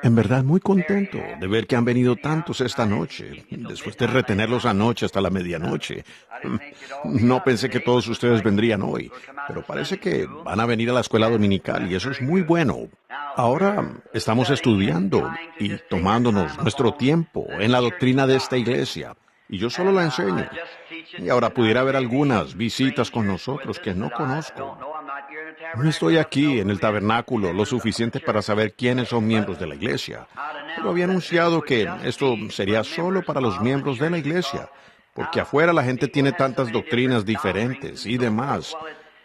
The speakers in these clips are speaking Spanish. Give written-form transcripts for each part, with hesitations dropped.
En verdad, muy contento de ver que han venido tantos esta noche, después de retenerlos anoche hasta la medianoche. No pensé que todos ustedes vendrían hoy, pero parece que van a venir a la escuela dominical y eso es muy bueno. Ahora estamos estudiando y tomándonos nuestro tiempo en la doctrina de esta iglesia, y yo solo la enseño. Y ahora pudiera haber algunas visitas con nosotros que no conozco. No estoy aquí en el tabernáculo lo suficiente para saber quiénes son miembros de la iglesia, pero había anunciado que esto sería solo para los miembros de la iglesia, porque afuera la gente tiene tantas doctrinas diferentes y demás.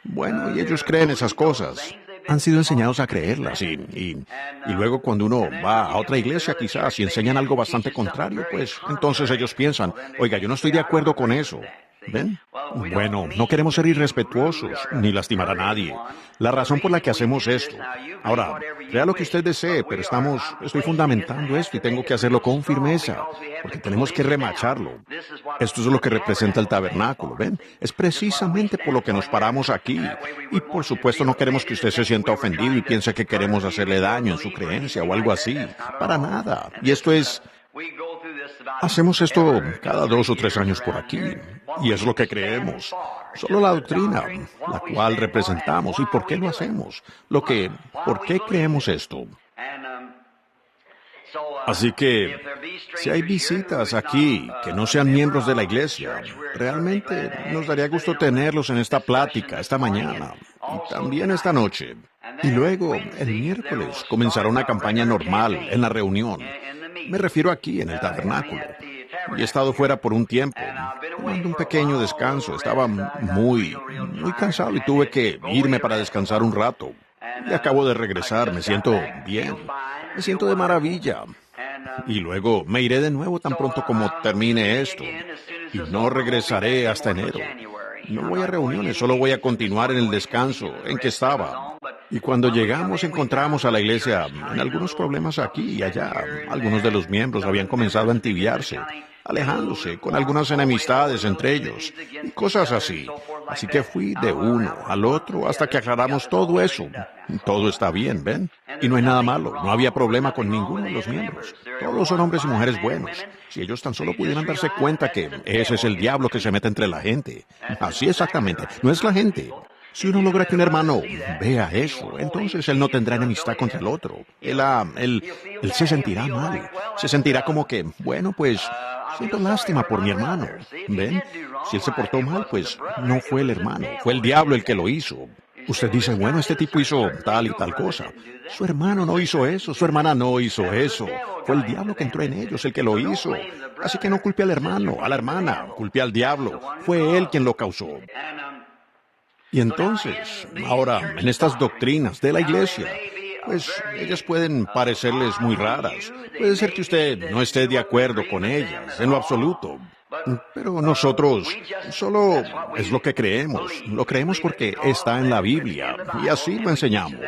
Bueno, y ellos creen esas cosas. Han sido enseñados a creerlas y luego cuando uno va a otra iglesia quizás y enseñan algo bastante contrario, pues entonces ellos piensan, oiga, yo no estoy de acuerdo con eso. ¿Ven? Bueno, no queremos ser irrespetuosos ni lastimar a nadie. La razón por la que hacemos esto. Ahora, crea lo que usted desee, pero estoy fundamentando esto y tengo que hacerlo con firmeza, porque tenemos que remacharlo. Esto es lo que representa el tabernáculo, ¿ven? Es precisamente por lo que nos paramos aquí. Y por supuesto no queremos que usted se sienta ofendido y piense que queremos hacerle daño en su creencia o algo así. Para nada. Y esto es... Hacemos esto cada 2 o 3 años por aquí, y es lo que creemos. Solo la doctrina, la cual representamos, y por qué lo hacemos, por qué creemos esto. Así que, si hay visitas aquí que no sean miembros de la iglesia, realmente nos daría gusto tenerlos en esta plática esta mañana, y también esta noche. Y luego, el miércoles, comenzará una campaña normal en la reunión. Me refiero aquí, en el tabernáculo. Y he estado fuera por un tiempo, tomando un pequeño descanso. Estaba muy cansado y tuve que irme para descansar un rato. Y acabo de regresar, me siento bien, me siento de maravilla. Y luego me iré de nuevo tan pronto como termine esto. Y no regresaré hasta enero. No voy a reuniones, solo voy a continuar en el descanso en que estaba. Y cuando llegamos encontramos a la iglesia en algunos problemas aquí y allá. Algunos de los miembros habían comenzado a entibiarse, alejándose, con algunas enemistades entre ellos, y cosas así. Así que fui de uno al otro hasta que aclaramos todo eso. Todo está bien, ¿ven? Y no hay nada malo, no había problema con ninguno de los miembros. Todos son hombres y mujeres buenos. Si ellos tan solo pudieran darse cuenta que ese es el diablo que se mete entre la gente. Así exactamente, no es la gente. Si uno logra que un hermano vea eso, entonces él no tendrá enemistad contra el otro. Él se sentirá mal. Se sentirá como que, bueno, pues, siento lástima por mi hermano. ¿Ven? Si él se portó mal, pues, no fue el hermano, fue el diablo el que lo hizo. Usted dice, bueno, este tipo hizo tal y tal cosa. Su hermano no hizo eso, su hermana no hizo eso. Fue el diablo que entró en ellos el que lo hizo. Así que no culpe al hermano, a la hermana, culpe al diablo. Fue él quien lo causó. Y entonces, ahora, en estas doctrinas de la iglesia, pues ellas pueden parecerles muy raras. Puede ser que usted no esté de acuerdo con ellas, en lo absoluto. Pero nosotros solo es lo que creemos. Lo creemos porque está en la Biblia y así lo enseñamos.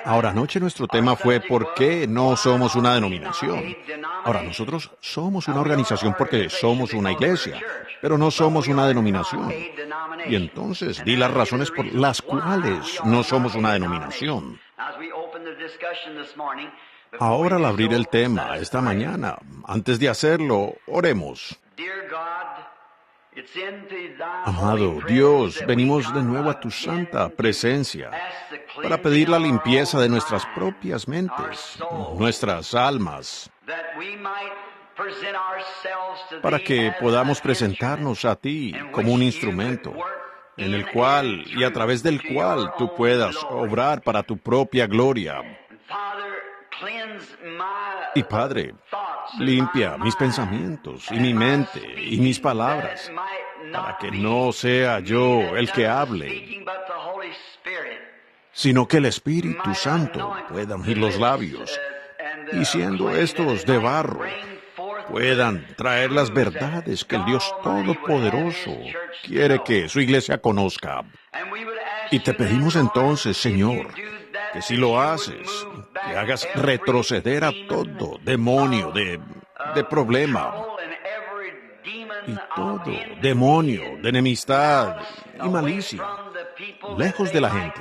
Ahora, anoche nuestro tema fue ¿por qué no somos una denominación? Ahora, nosotros somos una organización porque somos una iglesia, pero no somos una denominación. Y entonces di las razones por las cuales no somos una denominación. Ahora, al abrir el tema esta mañana, antes de hacerlo, oremos. Amado Dios, venimos de nuevo a tu santa presencia para pedir la limpieza de nuestras propias mentes, nuestras almas, para que podamos presentarnos a ti como un instrumento en el cual y a través del cual tú puedas obrar para tu propia gloria. Y Padre, limpia mis pensamientos y mi mente y mis palabras, para que no sea yo el que hable, sino que el Espíritu Santo pueda ungir los labios, y siendo estos de barro, puedan traer las verdades que el Dios Todopoderoso quiere que su iglesia conozca. Y te pedimos entonces, Señor, que si lo haces, que hagas retroceder a todo demonio de problema y todo demonio de enemistad y malicia, lejos de la gente,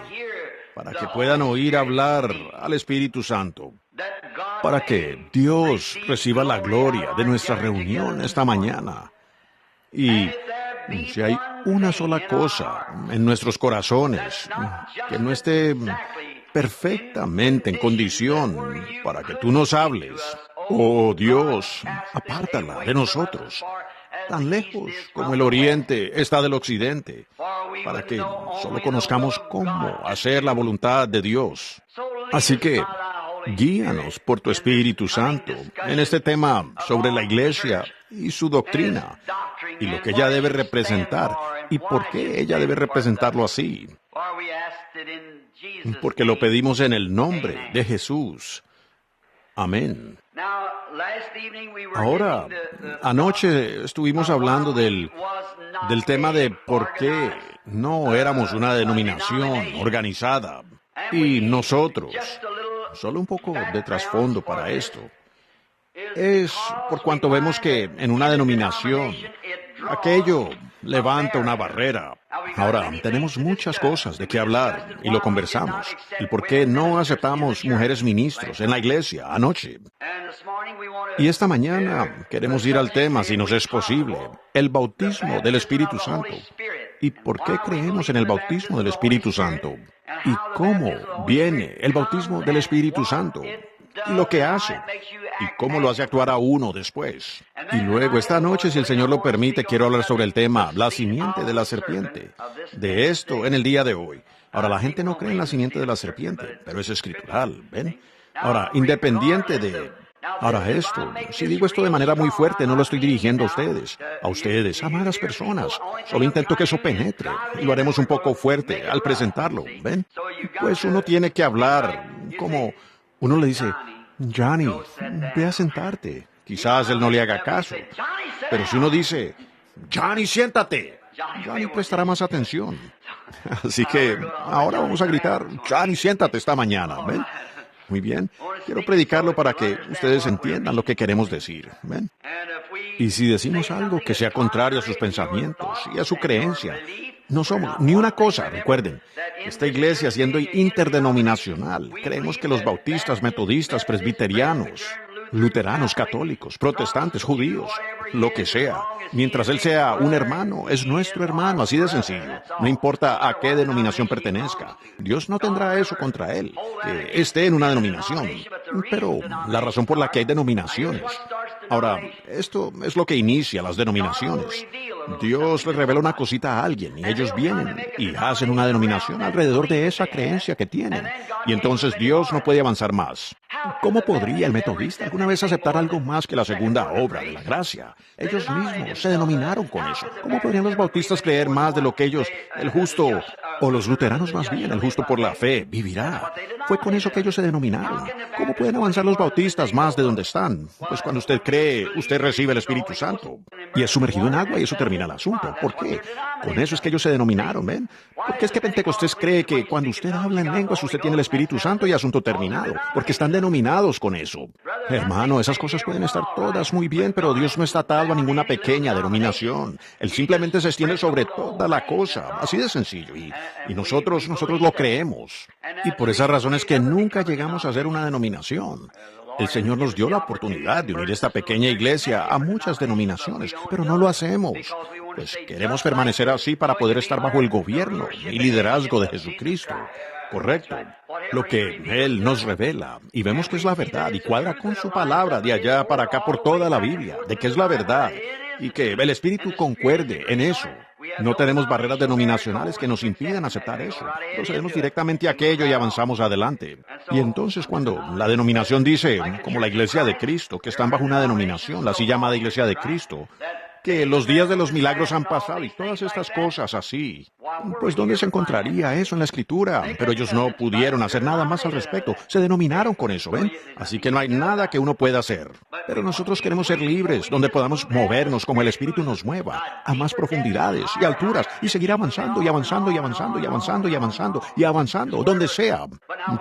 para que puedan oír hablar al Espíritu Santo. para que Dios reciba la gloria de nuestra reunión esta mañana. Y si hay una sola cosa en nuestros corazones que no esté perfectamente en condición para que tú nos hables, oh Dios, apártala de nosotros, tan lejos como el oriente está del occidente, para que solo conozcamos cómo hacer la voluntad de Dios. Así que guíanos por tu Espíritu Santo en este tema sobre la Iglesia y su doctrina, y lo que ella debe representar, y por qué ella debe representarlo así. Porque lo pedimos en el nombre de Jesús. Amén. Ahora, anoche estuvimos hablando del tema de por qué no éramos una denominación organizada. Y nosotros, solo un poco de trasfondo para esto, es por cuanto vemos que en una denominación aquello levanta una barrera. Ahora, tenemos muchas cosas de qué hablar y lo conversamos. ¿Y por qué no aceptamos mujeres ministros en la iglesia anoche? Y esta mañana queremos ir al tema, si nos es posible, el bautismo del Espíritu Santo. ¿Y por qué creemos en el bautismo del Espíritu Santo? ¿Y cómo viene el bautismo del Espíritu Santo? Y lo que hace, y cómo lo hace actuar a uno después. Y luego, esta noche, si el Señor lo permite, quiero hablar sobre el tema, la simiente de la serpiente. De esto en el día de hoy. Ahora, la gente no cree en la simiente de la serpiente, pero es escritural, ¿ven? Ahora, independiente de... Ahora esto, si digo esto de manera muy fuerte, no lo estoy dirigiendo a ustedes, amadas personas. Solo intento que eso penetre, y lo haremos un poco fuerte al presentarlo, ¿ven? Pues uno tiene que hablar como... Uno le dice, Johnny, ve a sentarte. Quizás él no le haga caso. Pero si uno dice, Johnny, siéntate, Johnny prestará más atención. Así que ahora vamos a gritar, Johnny, siéntate esta mañana, ¿ven? Muy bien. Quiero predicarlo para que ustedes entiendan lo que queremos decir, ¿ven? Y si decimos algo que sea contrario a sus pensamientos y a su creencia, no somos ni una cosa, recuerden. Esta iglesia, siendo interdenominacional, creemos que los bautistas, metodistas, presbiterianos, luteranos, católicos, protestantes, judíos, lo que sea, mientras él sea un hermano, es nuestro hermano, así de sencillo. No importa a qué denominación pertenezca. Dios no tendrá eso contra él, que esté en una denominación. Pero la razón por la que hay denominaciones. Ahora, esto es lo que inicia las denominaciones. Dios le revela una cosita a alguien y ellos vienen y hacen una denominación alrededor de esa creencia que tienen. Y entonces Dios no puede avanzar más. ¿Cómo podría el metodista alguna vez aceptar algo más que la segunda obra de la gracia? Ellos mismos se denominaron con eso. ¿Cómo podrían los bautistas creer más de lo que ellos, el justo, o los luteranos más bien, el justo por la fe, vivirá? Fue con eso que ellos se denominaron. ¿Cómo pueden avanzar los bautistas más de donde están? Pues cuando usted cree, usted recibe el Espíritu Santo. Y es sumergido en agua y eso termina el asunto. ¿Por qué? Con eso es que ellos se denominaron, ¿ven? Porque es que Pentecostés cree que cuando usted habla en lenguas usted tiene el Espíritu Santo y asunto terminado. Porque están denominados con eso. Hermano, esas cosas pueden estar todas muy bien, pero Dios no está atado a ninguna pequeña denominación. Él simplemente se extiende sobre toda la cosa. Así de sencillo. Y nosotros lo creemos. Y por esa razón es que nunca llegamos a ser una denominación. El Señor nos dio la oportunidad de unir esta pequeña iglesia a muchas denominaciones, pero no lo hacemos. Pues queremos permanecer así para poder estar bajo el gobierno y liderazgo de Jesucristo. Correcto. Lo que Él nos revela, y vemos que es la verdad, y cuadra con su palabra de allá para acá por toda la Biblia, de que es la verdad, y que el Espíritu concuerde en eso. No tenemos barreras denominacionales que nos impidan aceptar eso. Procedemos directamente a aquello y avanzamos adelante. Y entonces cuando la denominación dice, como la Iglesia de Cristo, que están bajo una denominación, la así llamada Iglesia de Cristo, que los días de los milagros han pasado y todas estas cosas así. Pues ¿dónde se encontraría eso en la Escritura? Pero ellos no pudieron hacer nada más al respecto. Se denominaron con eso, ¿ven? Así que no hay nada que uno pueda hacer. Pero nosotros queremos ser libres, donde podamos movernos como el Espíritu nos mueva, a más profundidades y alturas, y seguir avanzando y avanzando y avanzando y avanzando y avanzando y avanzando, donde sea.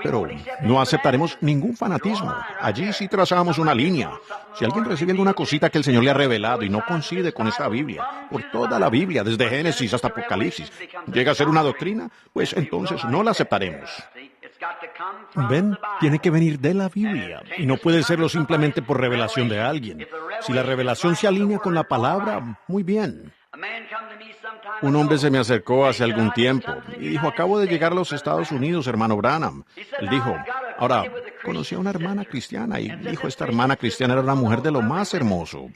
Pero no aceptaremos ningún fanatismo. Allí sí trazamos una línea. Si alguien recibe alguna cosita que el Señor le ha revelado y no coincide con esta Biblia, por toda la Biblia, desde Génesis hasta Apocalipsis, llega a ser una doctrina, pues entonces no la aceptaremos. Ven, tiene que venir de la Biblia y no puede serlo simplemente por revelación de alguien. Si la revelación se alinea con la palabra, muy bien. Un hombre se me acercó hace algún tiempo y dijo, acabo de llegar a los Estados Unidos, hermano Branham. Él dijo, ahora, conocí a una hermana cristiana y dijo, esta hermana cristiana era una mujer de lo más hermoso.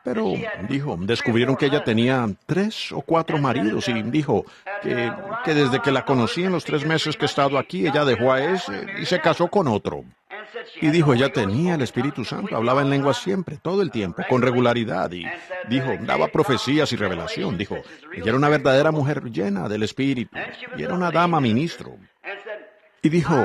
Pero, dijo, descubrieron que ella tenía 3 o 4 maridos y dijo que desde que la conocí en los 3 meses que he estado aquí, ella dejó a ese y se casó con otro. Y dijo, ella tenía el Espíritu Santo, hablaba en lenguas siempre, todo el tiempo, con regularidad. Y dijo, daba profecías y revelación. Dijo, ella era una verdadera mujer llena del Espíritu y era una dama ministro. Y dijo,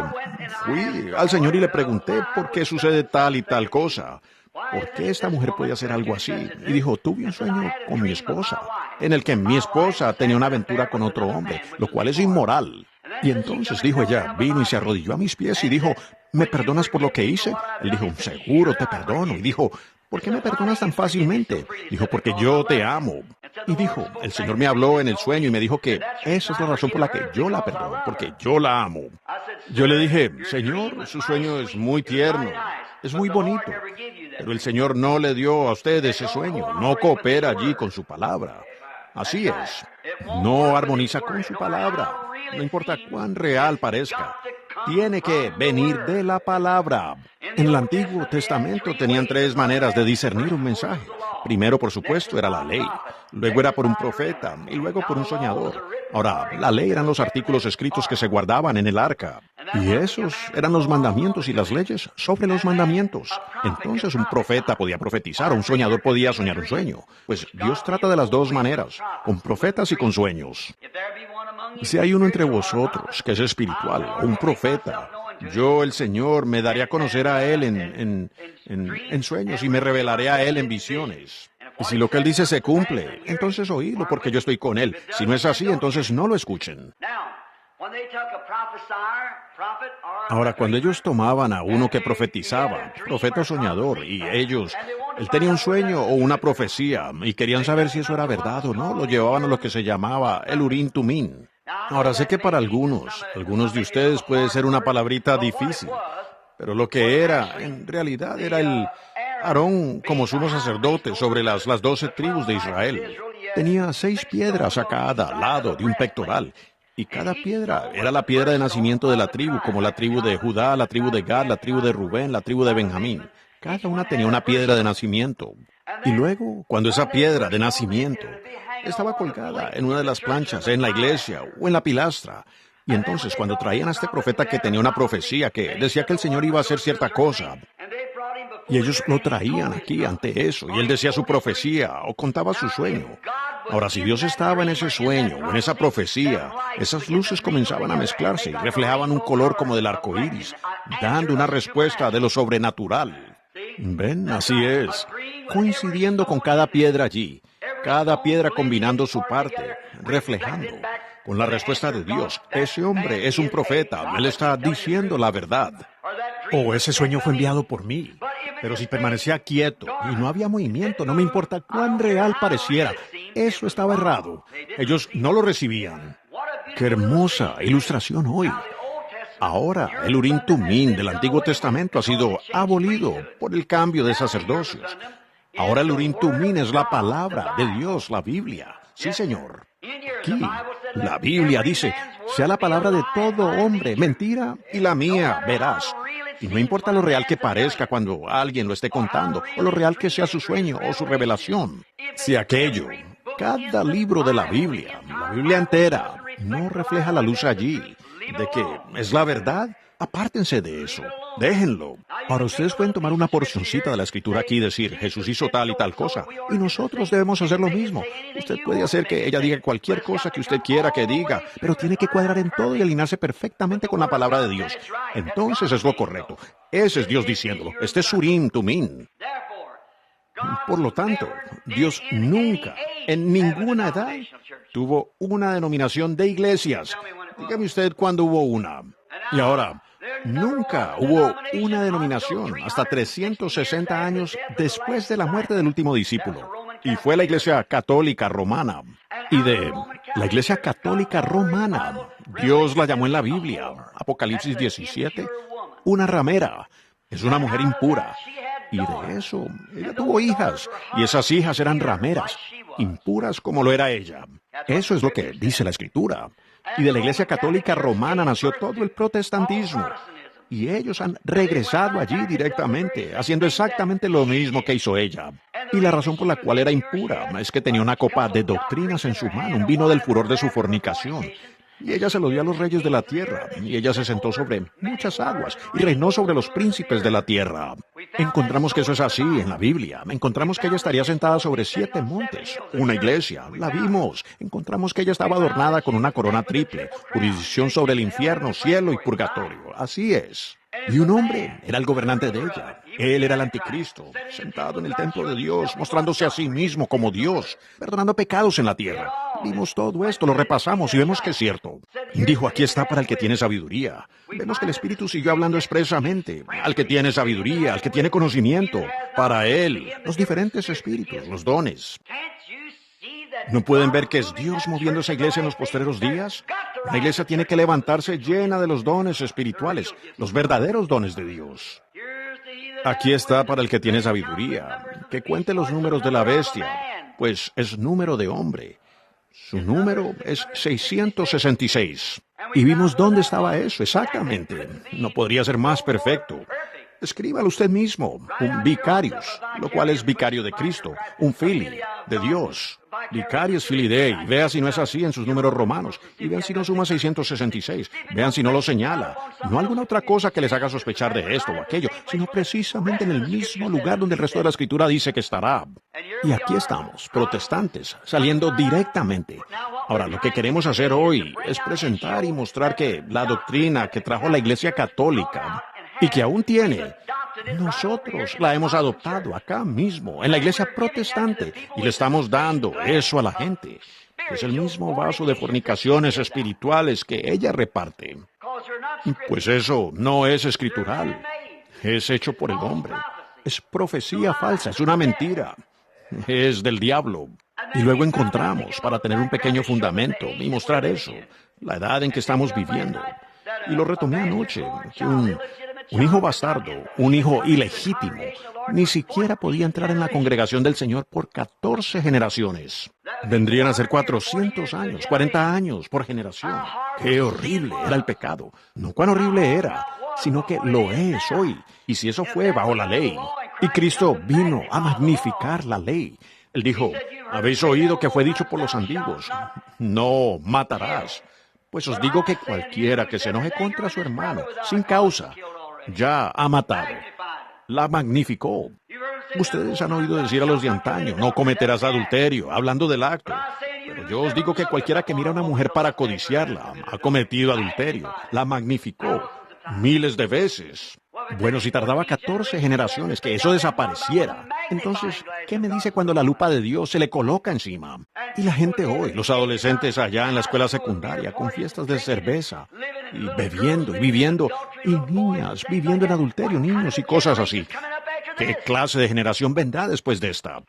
fui al Señor y le pregunté por qué sucede tal y tal cosa. ¿Por qué esta mujer puede hacer algo así? Y dijo, tuve un sueño con mi esposa, en el que mi esposa tenía una aventura con otro hombre, lo cual es inmoral. Y entonces, dijo ella, vino y se arrodilló a mis pies y dijo, ¿me perdonas por lo que hice? Él dijo, seguro te perdono. Y dijo, ¿por qué me perdonas tan fácilmente? Dijo, porque yo te amo. Y dijo, el Señor me habló en el sueño y me dijo que esa es la razón por la que yo la perdono, porque yo la amo. Yo le dije, Señor, su sueño es muy tierno, es muy bonito, pero el Señor no le dio a usted ese sueño, no coopera allí con su palabra. Así es, no armoniza con su palabra, no importa cuán real parezca. Tiene que venir de la palabra. En el Antiguo Testamento tenían 3 maneras de discernir un mensaje. Primero, por supuesto, era la ley. Luego era por un profeta y luego por un soñador. Ahora, la ley eran los artículos escritos que se guardaban en el arca. Y esos eran los mandamientos y las leyes sobre los mandamientos. Entonces un profeta podía profetizar o un soñador podía soñar un sueño. Pues Dios trata de las 2 maneras, con profetas y con sueños. Si hay uno entre vosotros que es espiritual o un profeta, yo, el Señor, me daré a conocer a él en sueños y me revelaré a él en visiones. Y si lo que él dice se cumple, entonces oídlo porque yo estoy con él. Si no es así, entonces no lo escuchen. Ahora, cuando ellos tomaban a uno que profetizaba, profeta o soñador, y él tenía un sueño o una profecía, y querían saber si eso era verdad o no, lo llevaban a lo que se llamaba el Urim Tumim. Ahora, sé que para algunos de ustedes puede ser una palabrita difícil, pero lo que era, en realidad, era el Aarón como sumo sacerdote sobre las 12 tribus de Israel. Tenía 6 piedras a cada lado de un pectoral, y cada piedra era la piedra de nacimiento de la tribu, como la tribu de Judá, la tribu de Gad, la tribu de Rubén, la tribu de Benjamín. Cada una tenía una piedra de nacimiento. Y luego, cuando esa piedra de nacimiento estaba colgada en una de las planchas, en la iglesia o en la pilastra, y entonces cuando traían a este profeta que tenía una profecía que decía que el Señor iba a hacer cierta cosa, y ellos lo traían aquí ante eso, y él decía su profecía o contaba su sueño. Ahora, si Dios estaba en ese sueño o en esa profecía, esas luces comenzaban a mezclarse y reflejaban un color como del arco iris, dando una respuesta de lo sobrenatural. Ven, así es, coincidiendo con cada piedra allí, cada piedra combinando su parte, reflejando con la respuesta de Dios. Ese hombre es un profeta, él está diciendo la verdad. O ese sueño fue enviado por mí. Pero si permanecía quieto y no había movimiento, no me importa cuán real pareciera, eso estaba errado. Ellos no lo recibían. ¡Qué hermosa ilustración hoy! Ahora, el Urim Tumim del Antiguo Testamento ha sido abolido por el cambio de sacerdocios. Ahora el Urim Tumim es la palabra de Dios, la Biblia. Sí, Señor. Aquí, la Biblia dice, sea la palabra de todo hombre, mentira, y la mía, verás. Y no importa lo real que parezca cuando alguien lo esté contando, o lo real que sea su sueño o su revelación. Si aquello, cada libro de la Biblia entera, no refleja la luz allí, de que es la verdad, apártense de eso, déjenlo. Ahora ustedes pueden tomar una porcioncita de la Escritura aquí y decir, Jesús hizo tal y tal cosa, y nosotros debemos hacer lo mismo. Usted puede hacer que ella diga cualquier cosa que usted quiera que diga, pero tiene que cuadrar en todo y alinearse perfectamente con la palabra de Dios. Entonces es lo correcto. Ese es Dios diciéndolo. Este es Urim Tumim. Por lo tanto, Dios nunca, en ninguna edad, tuvo una denominación de iglesias. Dígame usted cuándo hubo una. Y ahora, nunca hubo una denominación hasta 360 años después de la muerte del último discípulo. Y fue la Iglesia Católica Romana. Y de la Iglesia Católica Romana, Dios la llamó en la Biblia, Apocalipsis 17, una ramera. Es una mujer impura. Y de eso, ella tuvo hijas, y esas hijas eran rameras, impuras como lo era ella. Eso es lo que dice la Escritura. Y de la Iglesia Católica Romana nació todo el protestantismo. Y ellos han regresado allí directamente, haciendo exactamente lo mismo que hizo ella. Y la razón por la cual era impura es que tenía una copa de doctrinas en su mano, un vino del furor de su fornicación. Y ella se lo dio a los reyes de la tierra, y ella se sentó sobre muchas aguas, y reinó sobre los príncipes de la tierra. Encontramos que eso es así en la Biblia. Encontramos que ella estaría sentada sobre 7 montes, una iglesia, la vimos. Encontramos que ella estaba adornada con una corona triple, jurisdicción sobre el infierno, cielo y purgatorio. Así es. Y un hombre era el gobernante de ella. Él era el anticristo, sentado en el templo de Dios, mostrándose a sí mismo como Dios, perdonando pecados en la tierra. Vimos todo esto, lo repasamos y vemos que es cierto. Dijo, aquí está para el que tiene sabiduría. Vemos que el Espíritu siguió hablando expresamente. Al que tiene sabiduría, al que tiene conocimiento. Para él, los diferentes espíritus, los dones. ¿No pueden ver que es Dios moviendo esa iglesia en los postreros días? La iglesia tiene que levantarse llena de los dones espirituales, los verdaderos dones de Dios. Aquí está para el que tiene sabiduría, que cuente los números de la bestia, pues es número de hombre. Su número es 666. Y vimos dónde estaba eso, exactamente. No podría ser más perfecto. Escríbalo usted mismo, un vicarius, lo cual es vicario de Cristo, un fili, de Dios. Vicarius Filii Dei. Vea si no es así en sus números romanos. Y vean si no suma 666. Vean si no lo señala. No alguna otra cosa que les haga sospechar de esto o aquello, sino precisamente en el mismo lugar donde el resto de la Escritura dice que estará. Y aquí estamos, protestantes, saliendo directamente. Ahora, lo que queremos hacer hoy es presentar y mostrar que la doctrina que trajo la Iglesia Católica y que aún tiene, nosotros la hemos adoptado acá mismo, en la iglesia protestante, y le estamos dando eso a la gente. Es el mismo vaso de fornicaciones espirituales que ella reparte. Pues eso no es escritural. Es hecho por el hombre. Es profecía falsa, es una mentira. Es del diablo. Y luego encontramos, para tener un pequeño fundamento y mostrar eso, la edad en que estamos viviendo. Y lo retomé anoche, que un hijo bastardo, un hijo ilegítimo, ni siquiera podía entrar en la congregación del Señor por 14 generaciones. Vendrían a ser 400 años, 40 años por generación. ¡Qué horrible era el pecado! No cuán horrible era, sino que lo es hoy. Y si eso fue bajo la ley. Y Cristo vino a magnificar la ley. Él dijo, habéis oído que fue dicho por los antiguos, no matarás. Pues os digo que cualquiera que se enoje contra su hermano, sin causa, ya ha matado. La magnificó. Ustedes han oído decir a los de antaño, no cometerás adulterio, hablando del acto. Pero yo os digo que cualquiera que mira a una mujer para codiciarla, ha cometido adulterio. La magnificó miles de veces. Bueno, si tardaba 14 generaciones que eso desapareciera, entonces, ¿qué me dice cuando la lupa de Dios se le coloca encima? Y la gente hoy, los adolescentes allá en la escuela secundaria, con fiestas de cerveza, y bebiendo y viviendo, y niñas viviendo en adulterio, niños y cosas así. ¿Qué clase de generación vendrá después de esta?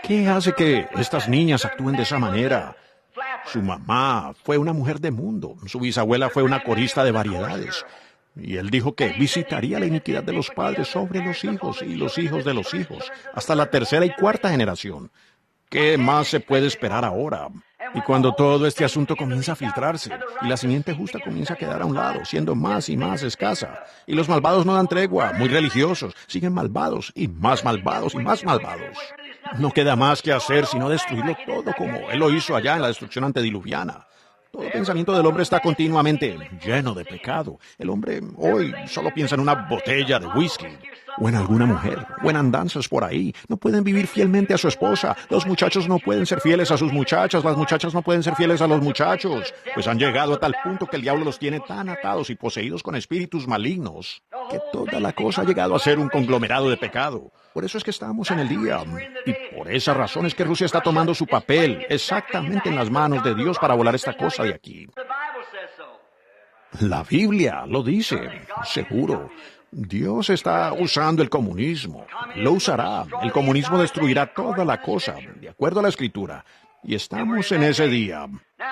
¿Qué hace que estas niñas actúen de esa manera? Su mamá fue una mujer de mundo, su bisabuela fue una corista de variedades. Y él dijo que visitaría la iniquidad de los padres sobre los hijos y los hijos de los hijos, hasta la 3ª y 4ª generación. ¿Qué más se puede esperar ahora? Y cuando todo este asunto comienza a filtrarse, y la simiente justa comienza a quedar a un lado, siendo más y más escasa, y los malvados no dan tregua, muy religiosos, siguen malvados, y más malvados, y más malvados. No queda más que hacer sino destruirlo todo como él lo hizo allá en la destrucción antediluviana. Todo pensamiento del hombre está continuamente lleno de pecado. El hombre hoy solo piensa en una botella de whisky, o en alguna mujer, o en andanzas por ahí. No pueden vivir fielmente a su esposa. Los muchachos no pueden ser fieles a sus muchachas. Las muchachas no pueden ser fieles a los muchachos. Pues han llegado a tal punto que el diablo los tiene tan atados y poseídos con espíritus malignos, que toda la cosa ha llegado a ser un conglomerado de pecado. Por eso es que estamos en el día. Y por esa razón es que Rusia está tomando su papel exactamente en las manos de Dios para volar esta cosa de aquí. La Biblia lo dice, seguro. Dios está usando el comunismo. Lo usará. El comunismo destruirá toda la cosa, de acuerdo a la Escritura. Y estamos en ese día.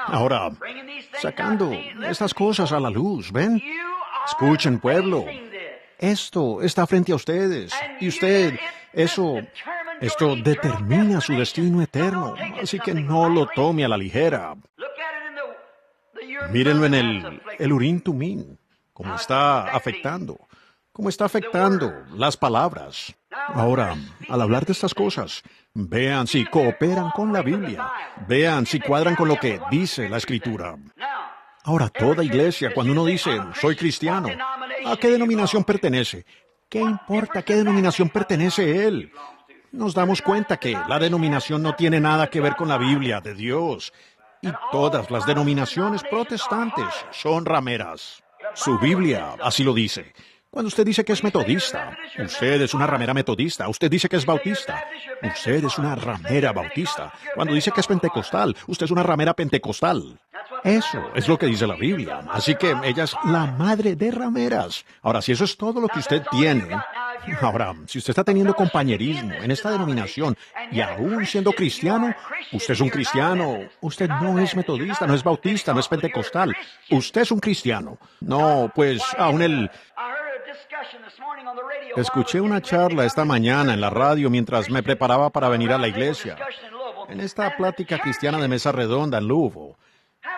Ahora, sacando estas cosas a la luz, ¿ven? Escuchen, pueblo. Esto está frente a ustedes. Y esto determina su destino eterno. Así que no lo tome a la ligera. Mírenlo en el Urim Tumim. Cómo está afectando las palabras. Ahora, al hablar de estas cosas, vean si cooperan con la Biblia. Vean si cuadran con lo que dice la Escritura. Ahora, toda iglesia, cuando uno dice, soy cristiano, ¿a qué denominación pertenece? ¿Qué importa a qué denominación pertenece él? Nos damos cuenta que la denominación no tiene nada que ver con la Biblia de Dios. Y todas las denominaciones protestantes son rameras. Su Biblia así lo dice. Cuando usted dice que es metodista, usted es una ramera metodista. Usted dice que es bautista, usted es una ramera bautista. Cuando dice que es pentecostal, usted es una ramera pentecostal. Eso es lo que dice la Biblia. Así que ella es la madre de rameras. Ahora, si eso es todo lo que usted tiene, ahora, si usted está teniendo compañerismo en esta denominación y aún siendo cristiano, usted es un cristiano. Usted no es metodista, no es bautista, no es pentecostal. Usted es un cristiano. No, pues aún Escuché una charla esta mañana en la radio mientras me preparaba para venir a la iglesia, en esta plática cristiana de mesa redonda en Louisville.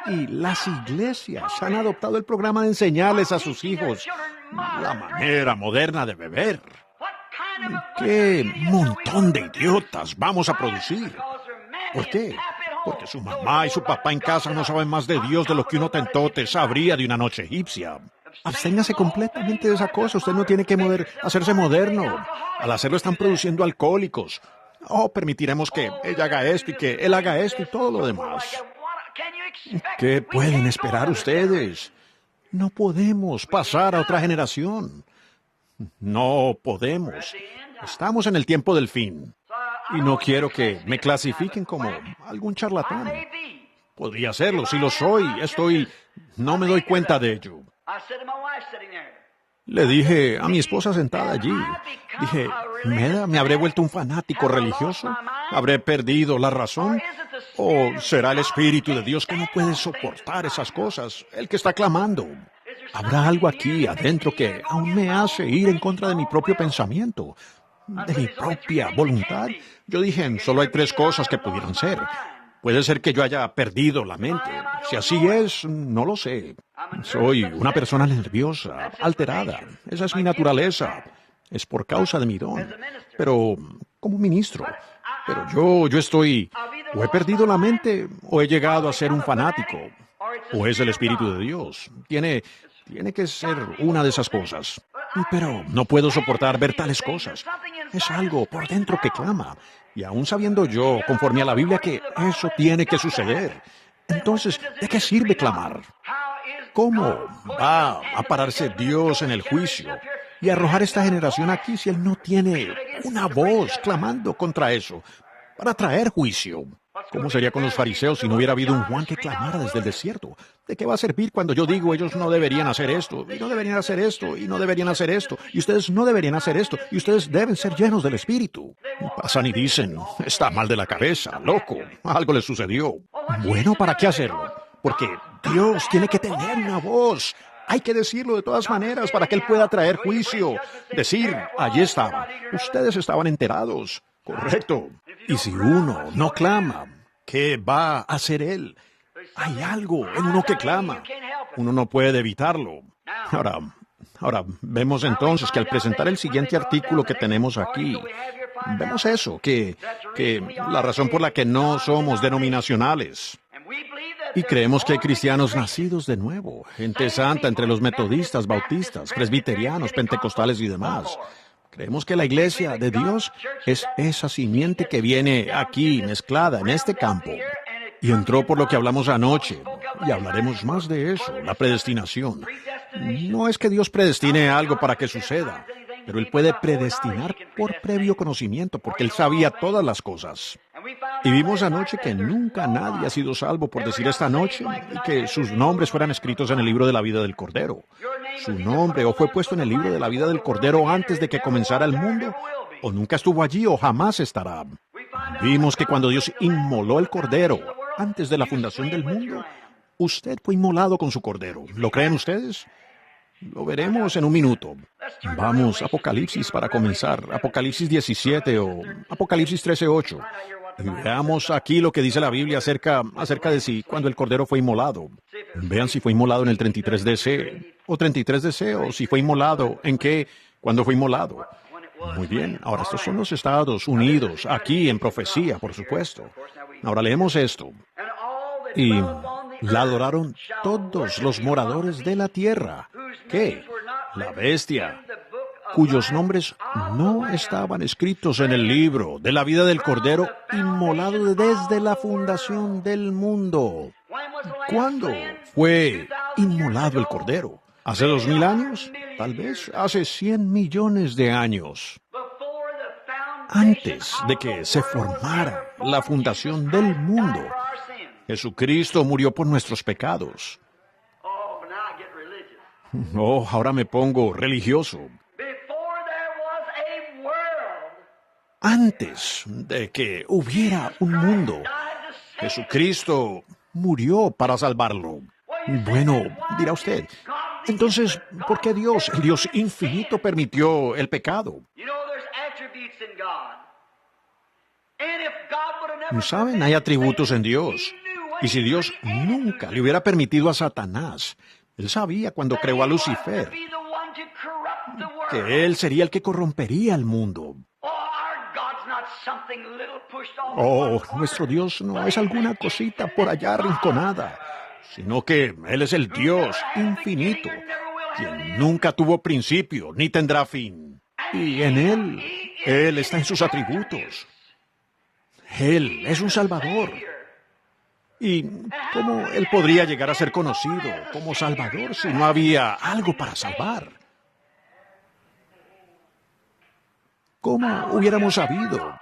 Y las iglesias han adoptado el programa de enseñarles a sus hijos la manera moderna de beber. ¡Qué montón de idiotas vamos a producir! ¿Por qué? Porque su mamá y su papá en casa no saben más de Dios de lo que un hotentote sabría de una noche egipcia. Absténgase completamente de esa cosa. Usted no tiene que hacerse moderno. Al hacerlo están produciendo alcohólicos. Permitiremos que ella haga esto y que él haga esto y todo lo demás. ¿Qué pueden esperar ustedes? No podemos pasar a otra generación. No podemos. Estamos en el tiempo del fin. Y no quiero que me clasifiquen como algún charlatán. Podría serlo, si lo soy. No me doy cuenta de ello. Le dije a mi esposa sentada allí, dije, ¿me habré vuelto un fanático religioso? ¿Habré perdido la razón? ¿O será el Espíritu de Dios que no puede soportar esas cosas, el que está clamando? ¿Habrá algo aquí adentro que aún me hace ir en contra de mi propio pensamiento, de mi propia voluntad? Yo dije, solo hay 3 cosas que pudieran ser. Puede ser que yo haya perdido la mente. Si así es, no lo sé. Soy una persona nerviosa, alterada. Esa es mi naturaleza. Es por causa de mi don. Pero, como ministro. Pero yo estoy... O he perdido la mente, o he llegado a ser un fanático. O es el Espíritu de Dios. Tiene que ser una de esas cosas. Pero no puedo soportar ver tales cosas. Es algo por dentro que clama. Y aún sabiendo yo, conforme a la Biblia, que eso tiene que suceder. Entonces, ¿de qué sirve clamar? ¿Cómo va a pararse Dios en el juicio y arrojar esta generación aquí si Él no tiene una voz clamando contra eso para traer juicio? ¿Cómo sería con los fariseos si no hubiera habido un Juan que clamara desde el desierto? ¿De qué va a servir cuando yo digo ellos no deberían hacer esto, y no deberían hacer esto, y no deberían hacer esto, y ustedes no deberían hacer esto, y ustedes deben ser llenos del Espíritu? Pasan y dicen, está mal de la cabeza, loco, algo le sucedió. Bueno, ¿para qué hacerlo? Porque Dios tiene que tener una voz. Hay que decirlo de todas maneras para que Él pueda traer juicio. Decir, allí estaba, ustedes estaban enterados. Correcto. Y si uno no clama, ¿qué va a hacer Él? Hay algo en uno que clama. Uno no puede evitarlo. Ahora, vemos entonces que al presentar el siguiente artículo que tenemos aquí, vemos eso, que la razón por la que no somos denominacionales. Y creemos que hay cristianos nacidos de nuevo, gente santa entre los metodistas, bautistas, presbiterianos, pentecostales y demás. Creemos que la iglesia de Dios es esa simiente que viene aquí mezclada en este campo. Y entró por lo que hablamos anoche, y hablaremos más de eso, la predestinación. No es que Dios predestine algo para que suceda, pero Él puede predestinar por previo conocimiento, porque Él sabía todas las cosas. Y vimos anoche que nunca nadie ha sido salvo por decir esta noche y que sus nombres fueran escritos en el libro de la vida del Cordero. Su nombre o fue puesto en el libro de la vida del Cordero antes de que comenzara el mundo, o nunca estuvo allí o jamás estará. Vimos que cuando Dios inmoló el cordero antes de la fundación del mundo, usted fue inmolado con su cordero. ¿Lo creen ustedes? Lo veremos en un minuto. Vamos, Apocalipsis para comenzar. Apocalipsis 17 o Apocalipsis 13:8. Y veamos aquí lo que dice la Biblia acerca de si cuando el cordero fue inmolado. Vean si fue inmolado en el 33DC o 33DC o si fue inmolado en qué, cuándo fue inmolado. Muy bien, ahora estos son los Estados Unidos, aquí en profecía, por supuesto. Ahora leemos esto. Y la adoraron todos los moradores de la tierra. ¿Qué? La bestia, cuyos nombres no estaban escritos en el libro de la vida del Cordero inmolado desde la fundación del mundo. ¿Cuándo fue inmolado el Cordero? ¿Hace 2000 años? Tal vez hace 100 millones de años. Antes de que se formara la fundación del mundo, Jesucristo murió por nuestros pecados. Oh, ahora me pongo religioso. Antes de que hubiera un mundo, Jesucristo murió para salvarlo. Bueno, dirá usted, entonces, ¿por qué Dios, el Dios infinito, permitió el pecado? ¿Saben? Hay atributos en Dios. Y si Dios nunca le hubiera permitido a Satanás, Él sabía cuando creó a Lucifer que Él sería el que corrompería el mundo. Oh, nuestro Dios no es alguna cosita por allá arrinconada, sino que Él es el Dios infinito, quien nunca tuvo principio ni tendrá fin. Y en Él está en sus atributos. Él es un Salvador. ¿Y cómo Él podría llegar a ser conocido como Salvador si no había algo para salvar? ¿Cómo hubiéramos sabido?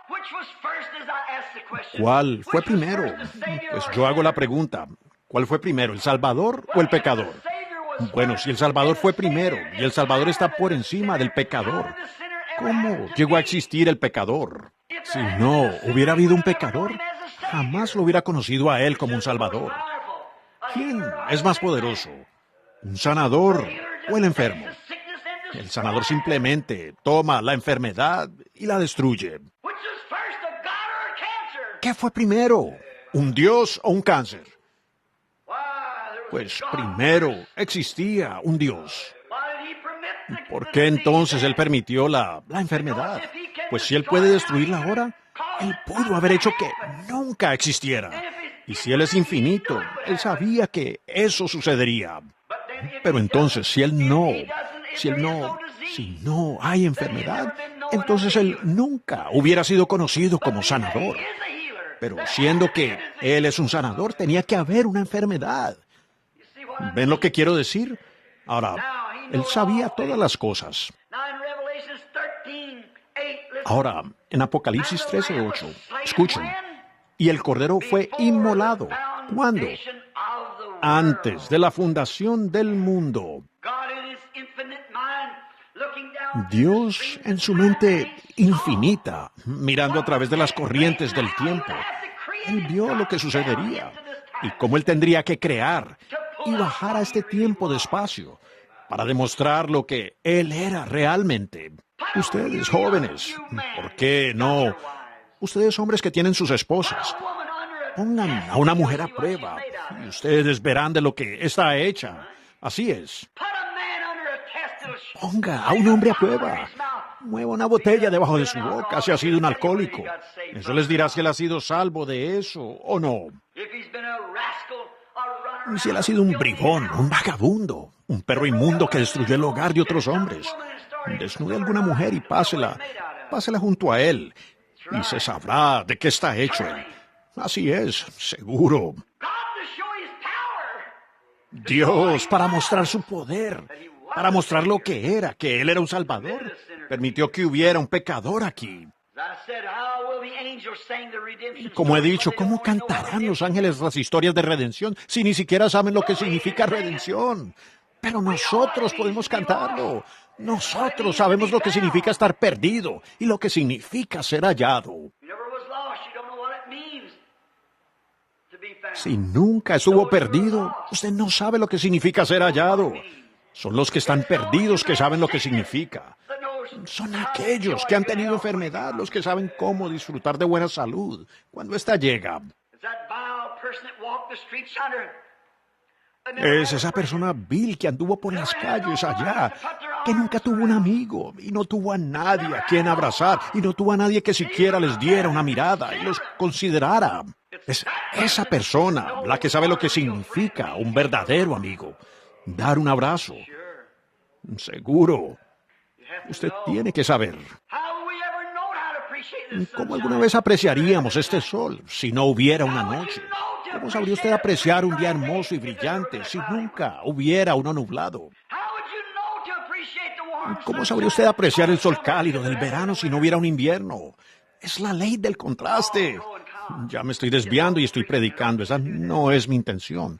¿Cuál fue primero? Pues yo hago la pregunta. ¿Cuál fue primero, el Salvador o el pecador? Bueno, si el Salvador fue primero y el Salvador está por encima del pecador, ¿cómo llegó a existir el pecador? Si no hubiera habido un pecador, jamás lo hubiera conocido a Él como un Salvador. ¿Quién es más poderoso? ¿Un sanador o el enfermo? El sanador simplemente toma la enfermedad y la destruye. ¿Qué fue primero? ¿Un Dios o un cáncer? Pues primero existía un Dios. ¿Por qué entonces Él permitió la enfermedad? Pues si Él puede destruirla ahora, Él pudo haber hecho que nunca existiera. Y si Él es infinito, Él sabía que eso sucedería. Pero entonces, si no hay enfermedad, entonces Él nunca hubiera sido conocido como sanador. Pero siendo que Él es un sanador, tenía que haber una enfermedad. ¿Ven lo que quiero decir? Ahora, Él sabía todas las cosas. Ahora, en Apocalipsis 13:8, escuchen. Y el Cordero fue inmolado. ¿Cuándo? Antes de la fundación del mundo. Dios, en su mente infinita, mirando a través de las corrientes del tiempo, Él vio lo que sucedería y cómo Él tendría que crear y bajar a este tiempo de espacio para demostrar lo que Él era realmente. Ustedes jóvenes, ¿por qué no? Ustedes hombres que tienen sus esposas, pongan a una mujer a prueba y ustedes verán de lo que está hecha. Así es. Ponga a un hombre a prueba. Mueva una botella debajo de su boca si ha sido un alcohólico. Eso les dirá si él ha sido salvo de eso o no. Si él ha sido un bribón, un vagabundo, un perro inmundo que destruyó el hogar de otros hombres. Desnude a alguna mujer y pásela junto a él y se sabrá de qué está hecho él. Así es, seguro. Dios, para mostrar su poder, para mostrar lo que era, que Él era un Salvador, permitió que hubiera un pecador aquí. Como he dicho, ¿cómo cantarán los ángeles las historias de redención si ni siquiera saben lo que significa redención? Pero nosotros podemos cantarlo. Nosotros sabemos lo que significa estar perdido y lo que significa ser hallado. Si nunca estuvo perdido, usted no sabe lo que significa ser hallado. Son los que están perdidos que saben lo que significa. Son aquellos que han tenido enfermedad, los que saben cómo disfrutar de buena salud cuando ésta llega. Es esa persona vil que anduvo por las calles allá, que nunca tuvo un amigo y no tuvo a nadie a quien abrazar y no tuvo a nadie que siquiera les diera una mirada y los considerara. Es esa persona la que sabe lo que significa un verdadero amigo. Dar un abrazo. Seguro. Usted tiene que saber. ¿Cómo alguna vez apreciaríamos este sol si no hubiera una noche? ¿Cómo sabría usted apreciar un día hermoso y brillante si nunca hubiera uno nublado? ¿Cómo sabría usted apreciar el sol cálido del verano si no hubiera un invierno? Es la ley del contraste. Ya me estoy desviando y estoy predicando. Esa no es mi intención.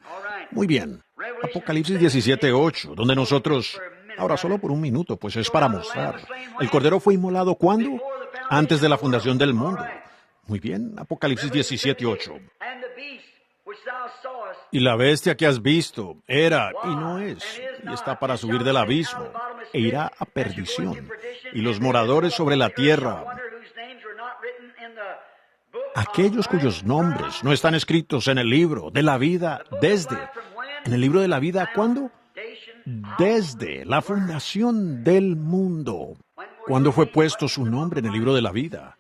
Muy bien. Apocalipsis 17:8, donde nosotros... Ahora, solo por un minuto, pues es para mostrar. ¿El Cordero fue inmolado cuándo? Antes de la fundación del mundo. Muy bien, Apocalipsis 17:8. Y la bestia que has visto era y no es, y está para subir del abismo, e irá a perdición. Y los moradores sobre la tierra, aquellos cuyos nombres no están escritos en el libro de la vida ¿En el libro de la vida cuándo? Desde la fundación del mundo. ¿Cuándo fue puesto su nombre en el libro de la vida?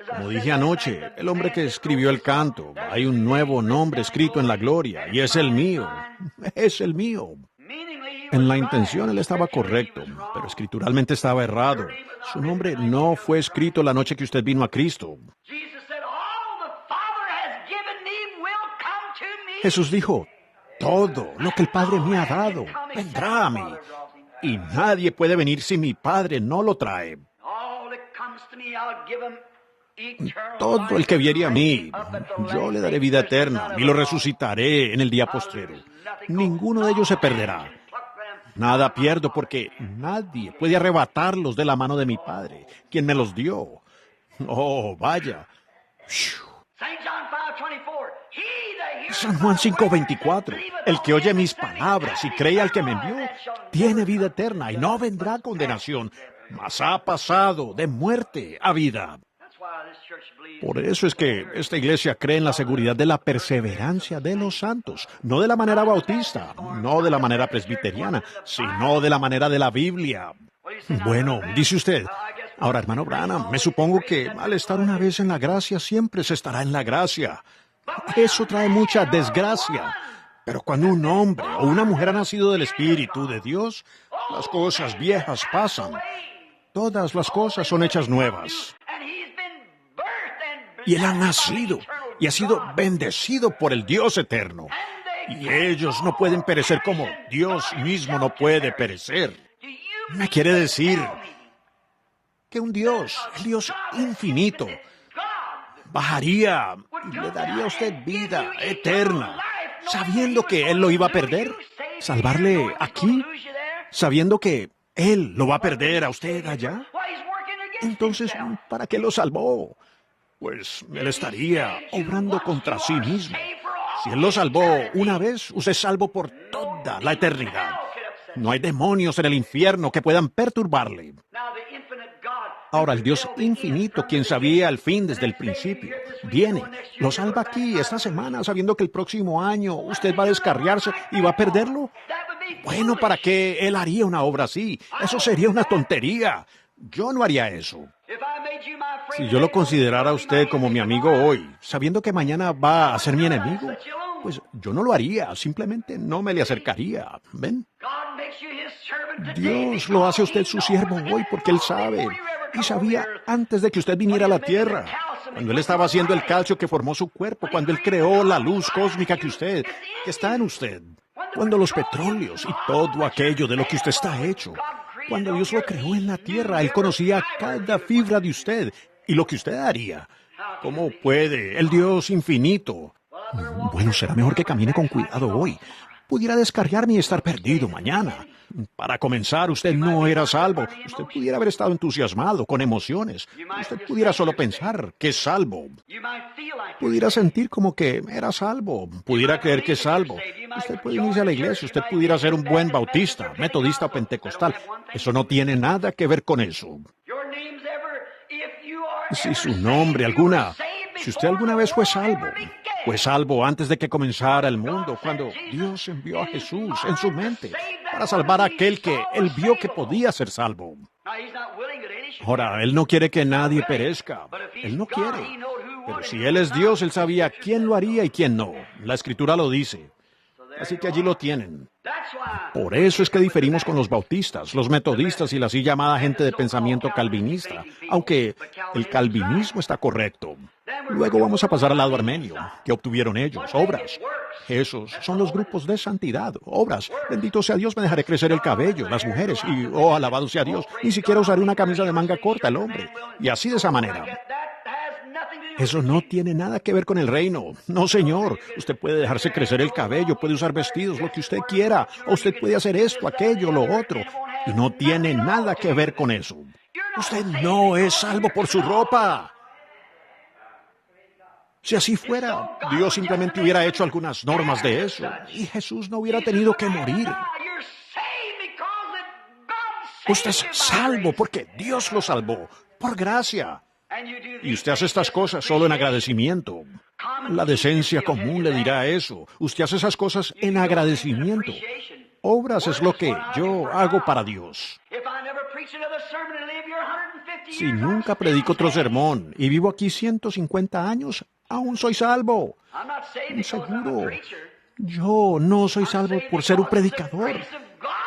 Como dije anoche, el hombre que escribió el canto, hay un nuevo nombre escrito en la gloria, y es el mío. Es el mío. En la intención él estaba correcto, pero escrituralmente estaba errado. Su nombre no fue escrito la noche que usted vino a Cristo. Jesús dijo, todo lo que el Padre me ha dado vendrá a mí, y nadie puede venir si mi Padre no lo trae. Todo el que viene a mí, yo le daré vida eterna y lo resucitaré en el día postrero. Ninguno de ellos se perderá. Nada pierdo porque nadie puede arrebatarlos de la mano de mi Padre, quien me los dio. Oh, vaya. San Juan 5:24. El que oye mis palabras y cree al que me envió, tiene vida eterna y no vendrá a condenación, mas ha pasado de muerte a vida. Por eso es que esta iglesia cree en la seguridad de la perseverancia de los santos, no de la manera bautista, no de la manera presbiteriana, sino de la manera de la Biblia. Bueno, dice usted, ahora hermano Branham, me supongo que al estar una vez en la gracia siempre se estará en la gracia. Eso trae mucha desgracia. Pero cuando un hombre o una mujer ha nacido del Espíritu de Dios, las cosas viejas pasan. Todas las cosas son hechas nuevas. Y él ha nacido y ha sido bendecido por el Dios eterno. Y ellos no pueden perecer como Dios mismo no puede perecer. Me quiere decir que un Dios, el Dios infinito, bajaría y le daría a usted vida eterna, sabiendo que Él lo iba a perder, salvarle aquí, sabiendo que Él lo va a perder a usted allá. Entonces, ¿para qué lo salvó? Pues Él estaría obrando contra sí mismo. Si Él lo salvó una vez, usted es salvo por toda la eternidad. No hay demonios en el infierno que puedan perturbarle. Ahora, el Dios infinito, quien sabía el fin desde el principio, viene, lo salva aquí esta semana, sabiendo que el próximo año usted va a descarriarse y va a perderlo. Bueno, ¿para qué Él haría una obra así? Eso sería una tontería. Yo no haría eso. Si yo lo considerara a usted como mi amigo hoy, sabiendo que mañana va a ser mi enemigo, pues yo no lo haría, simplemente no me le acercaría. ¿Ven? Dios lo hace a usted su siervo hoy porque Él sabe, y sabía antes de que usted viniera a la tierra, cuando Él estaba haciendo el calcio que formó su cuerpo, cuando Él creó la luz cósmica que está en usted, cuando los petróleos y todo aquello de lo que usted está hecho. Cuando Dios lo creó en la tierra, Él conocía cada fibra de usted y lo que usted haría. ¿Cómo puede el Dios infinito? Bueno, será mejor que camine con cuidado hoy. Pudiera descarriarme y estar perdido mañana. Para comenzar, usted no era salvo. Usted pudiera haber estado entusiasmado, con emociones. Usted pudiera solo pensar que es salvo. Pudiera sentir como que era salvo. Pudiera creer que es salvo. Usted puede irse a la iglesia. Usted pudiera ser un buen bautista, metodista o pentecostal. Eso no tiene nada que ver con eso. Si su nombre si usted alguna vez fue salvo antes de que comenzara el mundo, cuando Dios envió a Jesús en su mente para salvar a aquel que Él vio que podía ser salvo. Ahora, Él no quiere que nadie perezca. Él no quiere. Pero si Él es Dios, Él sabía quién lo haría y quién no. La Escritura lo dice. Así que allí lo tienen. Por eso es que diferimos con los bautistas, los metodistas y la así llamada gente de pensamiento calvinista, aunque el calvinismo está correcto. Luego vamos a pasar al lado armenio. ¿Qué obtuvieron ellos? Obras. Esos son los grupos de santidad, obras. Bendito sea Dios, me dejaré crecer el cabello, las mujeres, y alabado sea Dios, ni siquiera usaré una camisa de manga corta, el hombre. Y así de esa manera. Eso no tiene nada que ver con el reino. No, señor. Usted puede dejarse crecer el cabello, puede usar vestidos, lo que usted quiera. O usted puede hacer esto, aquello, lo otro. Y no tiene nada que ver con eso. Usted no es salvo por su ropa. Si así fuera, Dios simplemente hubiera hecho algunas normas de eso. Y Jesús no hubiera tenido que morir. Usted es salvo porque Dios lo salvó, por gracia. Y usted hace estas cosas solo en agradecimiento. La decencia común le dirá eso. Usted hace esas cosas en agradecimiento. Obras es lo que yo hago para Dios. Si nunca predico otro sermón y vivo aquí 150 años, aún soy salvo. Seguro. Yo no soy salvo por ser un predicador.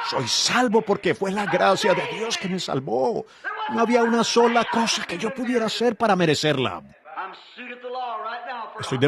Soy salvo porque fue la gracia de Dios que me salvó. No había una sola cosa que yo pudiera hacer para merecerla. Estoy